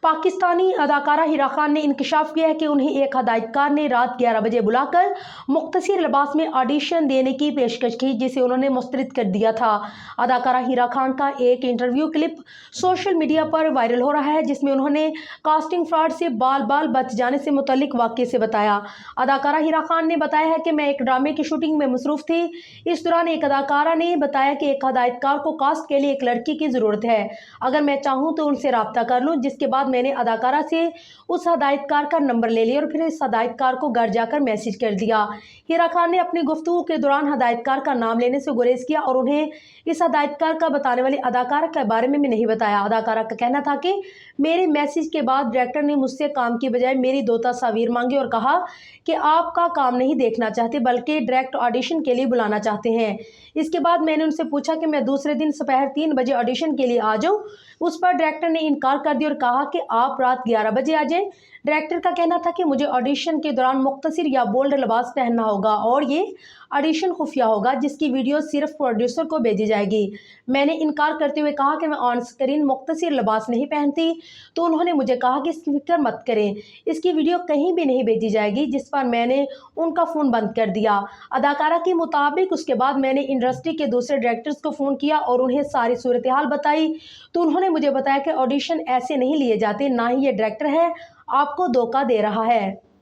पाकिस्तानी अदाकारा हिरा खान ने इंकशाफ किया है कि उन्हें एक हदायतकार ने रात 11 बजे बुलाकर मुख्तसर लिबास में ऑडिशन देने की पेशकश की, जिसे उन्होंने मुस्तरद कर दिया था। अदाकारा हिरा खान का एक इंटरव्यू क्लिप सोशल मीडिया पर वायरल हो रहा है, जिसमें उन्होंने कास्टिंग फ्रॉड से बाल बाल बच जाने से मुतल्लिक वाक़े से बताया। अदाकारा हिरा खान ने बताया है कि मैं एक ड्रामे की शूटिंग में मसरूफ़ थी। इस दौरान एक अदाकारा ने बताया कि एक हदायतकार को कास्ट के लिए एक लड़की की ज़रूरत है, अगर मैं चाहूँ तो उनसे रब्ता कर लूँ। जिसके बाद मैंने अदाकारा से उस हदायतकार का नंबर ले लिया और फिर इस हदायतकार को घर जाकर मैसेज कर दिया। हिरा खान ने अपनी गुफ्तगू के दौरान हदायतकार का नाम लेने से गुरेज किया और उन्हें इस हदायतकार का बताने वाली अदाकारा के बारे में भी नहीं बताया। अदाकारा का कहना था कि मेरे मैसेज के बाद डायरेक्टर ने मुझसे काम की बजाय मेरी 2 तस्वीर मांगी और कहा कि आपका काम नहीं देखना चाहते बल्कि डायरेक्ट ऑडिशन के लिए बुलाना चाहते हैं। इसके बाद मैंने उनसे पूछा कि मैं दूसरे दिन दोपहर 3 बजे ऑडिशन के लिए आ जाऊं। उस पर डायरेक्टर ने इनकार कर दिया और कहा कि आप रात 11 बजे आ जाएं। डायरेक्टर का कहना था कि मुझे ऑडिशन के दौरान मुख्तसर या बोल्ड लिबास पहनना होगा और ये ऑडिशन खुफिया होगा, जिसकी वीडियो सिर्फ प्रोड्यूसर को भेजी जाएगी। मैंने इनकार करते हुए कहा कि मैं ऑन स्क्रीन मुख्तसर लिबास नहीं पहनती, तो उन्होंने मुझे कहा कि इसकी फिक्र मत करें, इसकी वीडियो कहीं भी नहीं भेजी जाएगी, जिस पर मैंने उनका फ़ोन बंद कर दिया। अदाकारा के मुताबिक उसके बाद मैंने इंडस्ट्री के दूसरे डायरेक्टर्स को फ़ोन किया और उन्हें सारी सूरत हाल बताई, तो उन्होंने मुझे बताया कि ऑडिशन ऐसे नहीं लिए जाते, ना ही ये डायरेक्टर है आपको धोखा दे रहा है।